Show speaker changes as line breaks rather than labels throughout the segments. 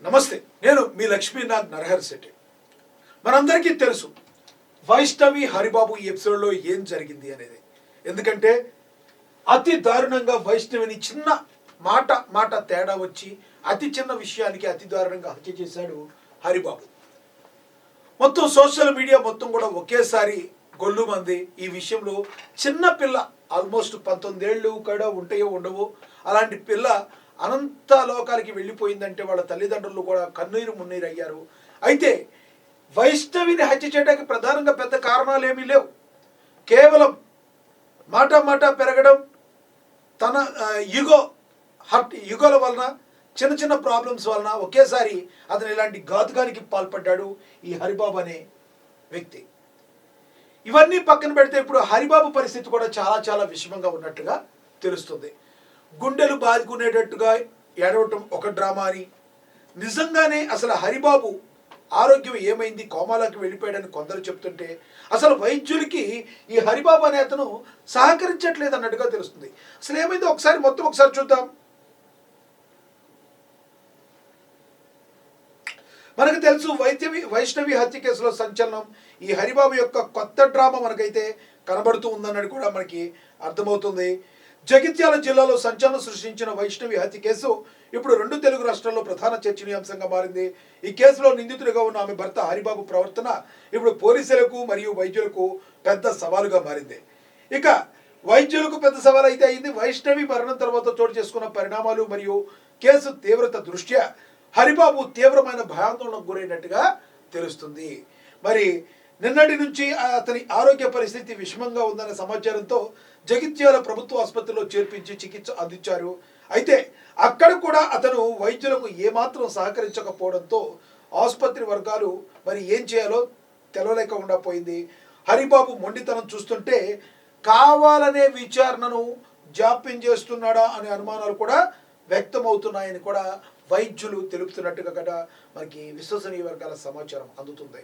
నమస్తే, నేను మీ లక్ష్మీనాథ్ నరహర్ శెట్టి. మనందరికీ తెలుసు వైష్ణవి హరిబాబు ఈ ఎపిసోడ్లో ఏం జరిగింది అనేది. ఎందుకంటే అతి దారుణంగా వైష్ణవిని చిన్న మాట తేడా వచ్చి అతి చిన్న విషయానికి అతి దారుణంగా హత్య చేశాడు హరిబాబు. మొత్తం సోషల్ మీడియా మొత్తం కూడా ఒకేసారి గొల్లు మంది ఈ విషయంలో. చిన్న పిల్ల ఆల్మోస్ట్ 19 ఏళ్ళు కూడా ఉంటాయో ఉండవో అలాంటి పిల్ల అనంత లోకాలకి వెళ్ళిపోయిందంటే వాళ్ళ తల్లిదండ్రులు కూడా కన్నీరు మున్నీరు అయ్యారు. అయితే వైష్ణవిని హత్య చేయడానికి ప్రధానంగా పెద్ద కారణాలు ఏమీ లేవు. కేవలం మాట పెరగడం, తన యుగోల వలన, చిన్న చిన్న ప్రాబ్లమ్స్ వలన ఒకేసారి అతను ఇలాంటి ఘాతుకానికి పాల్పడ్డాడు ఈ హరిబాబు అనే వ్యక్తి. ఇవన్నీ పక్కన పెడితే ఇప్పుడు హరిబాబు పరిస్థితి కూడా చాలా చాలా విషమంగా ఉన్నట్టుగా తెలుస్తుంది. గుండెలు బాదుకునేటట్టుగా ఏడవటం ఒక డ్రామా అని, నిజంగానే అసలు హరిబాబు ఆరోగ్యం ఏమైంది, కోమాలోకి వెళ్ళిపోయాడని కొందరు చెప్తుంటే అసలు వైద్యులకి ఈ హరిబాబు అనే అతను సహకరించట్లేదు అన్నట్టుగా తెలుస్తుంది. అసలు ఏమైందో ఒకసారి చూద్దాం. మనకు తెలుసు వైష్ణవి హత్య కేసులో సంచలనం ఈ హరిబాబు యొక్క కొత్త డ్రామా మనకైతే కనబడుతూ ఉందన్నది కూడా మనకి అర్థమవుతుంది. జగిత్యాల జిల్లాలో సంచలనం సృష్టించిన వైష్ణవి హత్య కేసు ఇప్పుడు 2 తెలుగు రాష్ట్రాల్లో ప్రధాన చర్చనీయాంశంగా మారింది. ఈ కేసులో నిందితుడిగా ఉన్న ఆమె భర్త హరిబాబు ప్రవర్తన ఇప్పుడు పోలీసులకు మరియు వైద్యులకు పెద్ద సవాలుగా మారింది. ఇక వైద్యులకు పెద్ద సవాల్ అయితే అయింది. వైష్ణవి మరణం తర్వాత చోటు చేసుకున్న పరిణామాలు మరియు కేసు తీవ్రత దృష్ట్యా హరిబాబు తీవ్రమైన భయాందోళనకు గురైనట్టుగా తెలుస్తుంది. మరి నిన్నటి నుంచి అతని ఆరోగ్య పరిస్థితి విషమంగా ఉందనే సమాచారంతో జగిత్యాల ప్రభుత్వ ఆసుపత్రిలో చేర్పించి చికిత్స అందించారు. అయితే అక్కడ కూడా అతను వైద్యులకు ఏమాత్రం సహకరించకపోవడంతో ఆసుపత్రి వర్గాలు మరి ఏం చేయాలో తెలవలేకుండా పోయింది. హరిబాబు మొండితనం చూస్తుంటే కావాలనే విచారణను జాప్యం చేస్తున్నాడా అనే అనుమానాలు కూడా వ్యక్తమవుతున్నాయని కూడా వైద్యులు తెలుపుతున్నట్టుగా కూడా మనకి విశ్వసనీయ వర్గాల సమాచారం అందుతుంది.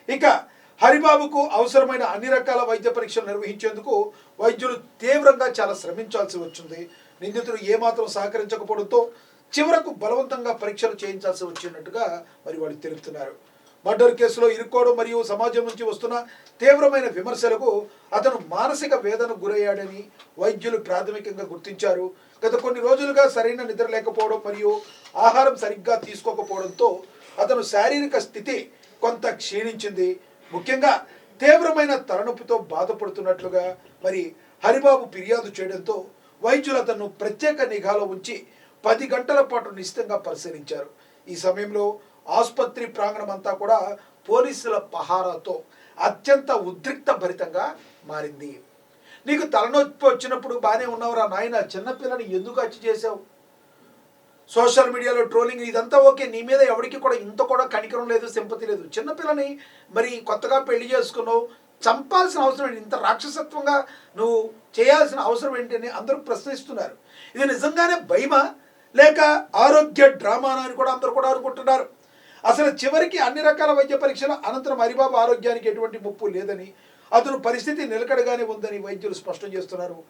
ఇక హరిబాబుకు అవసరమైన అన్ని రకాల వైద్య పరీక్షలు నిర్వహించేందుకు వైద్యులు తీవ్రంగా చాలా శ్రమించాల్సి వచ్చింది. నిందితుడు ఏమాత్రం సహకరించకపోవడంతో చివరకు బలవంతంగా పరీక్షలు చేయించాల్సి వచ్చినట్టుగా మరి వాళ్ళు తెలుపుతున్నారు. మర్డర్ కేసులో ఇరుక్కోవడం మరియు సమాజం నుంచి వస్తున్న తీవ్రమైన విమర్శలకు అతను మానసిక వేదనకు గురయ్యాడని వైద్యులు ప్రాథమికంగా గుర్తించారు. గత కొన్ని రోజులుగా సరైన నిద్ర లేకపోవడం మరియు ఆహారం సరిగ్గా తీసుకోకపోవడంతో అతను శారీరక స్థితి కొంత క్షీణించింది. ముఖ్యంగా తీవ్రమైన తలనొప్పితో బాధపడుతున్నట్లుగా మరి హరిబాబు ఫిర్యాదు చేయడంతో వైద్యులు అతను ప్రత్యేక నిఘాలో ఉంచి 10 గంటల పాటు నిశితంగా పరిశీలించారు. ఈ సమయంలో ఆసుపత్రి ప్రాంగణం అంతా కూడా పోలీసుల పహారాతో అత్యంత ఉద్రిక్త భరితంగా మారింది. నీకు తలనొప్పి వచ్చినప్పుడు బాగానే ఉన్నవరా నాయన, చిన్నపిల్లని ఎందుకు హత్య చేసావు? సోషల్ మీడియాలో ట్రోలింగ్ ఇదంతా ఓకే, నీ మీద ఎవరికి కూడా ఇంత కూడా కనికరం లేదు, సింపతి లేదు. చిన్నపిల్లని మరి కొత్తగా పెళ్లి చేసుకున్నావు, చంపాల్సిన అవసరం ఏంటి? ఇంత రాక్షసత్వంగా నువ్వు చేయాల్సిన అవసరం ఏంటి అని అందరూ ప్రశ్నిస్తున్నారు. ఇది నిజంగానే భయమా లేక ఆరోగ్య డ్రామానా అని కూడా అందరూ కూడా అనుకుంటున్నారు. అసలు చివరికి అన్ని రకాల వైద్య పరీక్షల అనంతరం హరిబాబు ఆరోగ్యానికి ఎటువంటి ముప్పు లేదని, అతను పరిస్థితి నిలకడగానే ఉందని వైద్యులు స్పష్టం చేస్తున్నారు.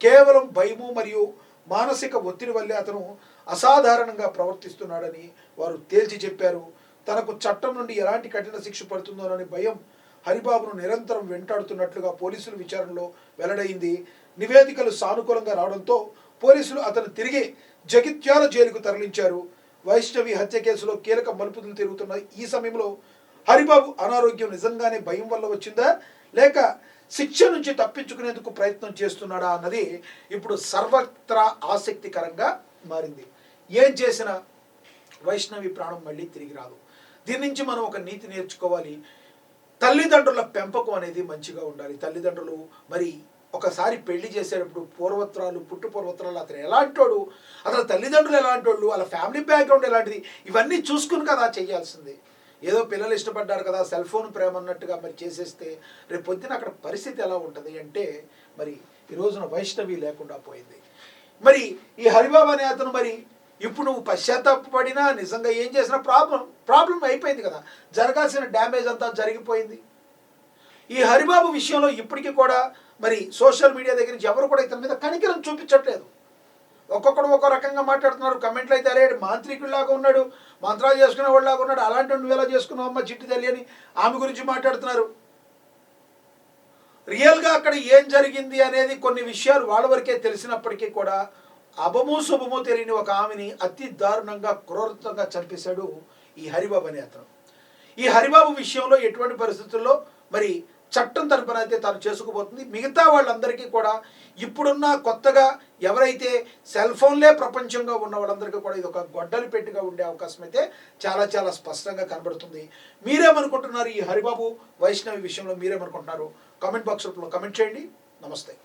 కేవలం భయము మరియు మానసిక ఒత్తిడి వల్లే అతను అసాధారణంగా ప్రవర్తిస్తున్నాడని వారు తేల్చి చెప్పారు. తనకు చట్టం నుండి ఎలాంటి కఠిన శిక్ష పడుతుందోనని భయం హరిబాబును నిరంతరం వెంటాడుతున్నట్లుగా పోలీసుల విచారణలో వెల్లడైంది. నివేదికలు సానుకూలంగా రావడంతో పోలీసులు అతను తిరిగి జగిత్యాల జైలుకు తరలించారు. వైష్ణవి హత్య కేసులో కీలక మలుపులు తిరుగుతున్న ఈ సమయంలో హరిబాబు అనారోగ్యం నిజంగానే భయం వల్ల వచ్చిందా లేక శిక్ష నుంచి తప్పించుకునేందుకు ప్రయత్నం చేస్తున్నాడా అన్నది ఇప్పుడు సర్వత్రా ఆసక్తికరంగా మారింది. ఏం చేసినా వైష్ణవి ప్రాణం మళ్ళీ తిరిగి రాదు. దీని నుంచి మనం ఒక నీతి నేర్చుకోవాలి. తల్లిదండ్రుల పెంపకం అనేది మంచిగా ఉండాలి. తల్లిదండ్రులు మరి ఒకసారి పెళ్లి చేసేటప్పుడు పుట్టు పూర్వత్రాలు అతను ఎలాంటోడు, అతని తల్లిదండ్రులు ఎలాంటోళ్ళు, వాళ్ళ ఫ్యామిలీ బ్యాక్గ్రౌండ్ ఎలాంటిది, ఇవన్నీ చూసుకుని కదా చేయాల్సింది. ఏదో పిల్లలు ఇష్టపడ్డారు కదా సెల్ ఫోన్ ప్రేమ అన్నట్టుగా మరి చేసేస్తే రేపు పొద్దున అక్కడ పరిస్థితి ఎలా ఉంటుంది అంటే మరి ఈ రోజున వైష్ణవి లేకుండా పోయింది. మరి ఈ హరిబాబు అనే అతను మరి ఇప్పుడు నువ్వు పశ్చాత్తాపడినా నిజంగా ఏం చేసినా ప్రాబ్లం అయిపోయింది కదా, జరగాల్సిన డ్యామేజ్ అంతా జరిగిపోయింది. ఈ హరిబాబు విషయంలో ఇప్పటికీ కూడా మరి సోషల్ మీడియా దగ్గర నుంచి ఎవరు కూడా ఇతని మీద కనికరం చూపించట్లేదు. ఒక్కొక్కడు ఒక్కో రకంగా మాట్లాడుతున్నారు. కమెంట్లు అయితే అరే మాంత్రికుడిలాగా ఉన్నాడు, మంత్రాలు చేసుకునే వాళ్ళలాగా ఉన్నాడు, అలాంటి నువ్వు ఎలా చేసుకున్నావు అమ్మ చిట్టి తల్లి అని ఆమె గురించి మాట్లాడుతున్నారు. రియల్గా అక్కడ ఏం జరిగింది అనేది కొన్ని విషయాలు వాళ్ళ వరకే తెలిసినప్పటికీ కూడా అభమో శుభమో తెలియని ఒక ఆమెని అతి దారుణంగా క్రూరత్వంగా చంపేశాడు ఈ హరిబాబు అనే అతను. ఈ హరిబాబు విషయంలో ఎటువంటి పరిస్థితుల్లో మరి చట్టం తరపున అయితే తను చేసుకుపోతుంది. మిగతా వాళ్ళందరికీ కూడా ఇప్పుడున్న కొత్తగా ఎవరైతే సెల్ ఫోన్లే ప్రపంచంగా ఉన్న వాళ్ళందరికీ కూడా ఇది ఒక గొడ్డలి పెట్టిగా ఉండే అవకాశం అయితే చాలా చాలా స్పష్టంగా కనబడుతుంది. మీరేమనుకుంటున్నారు ఈ హరిబాబు వైష్ణవి విషయంలో? మీరేమనుకుంటున్నారు? కామెంట్ బాక్స్ రూపంలో కామెంట్ చేయండి. నమస్తే.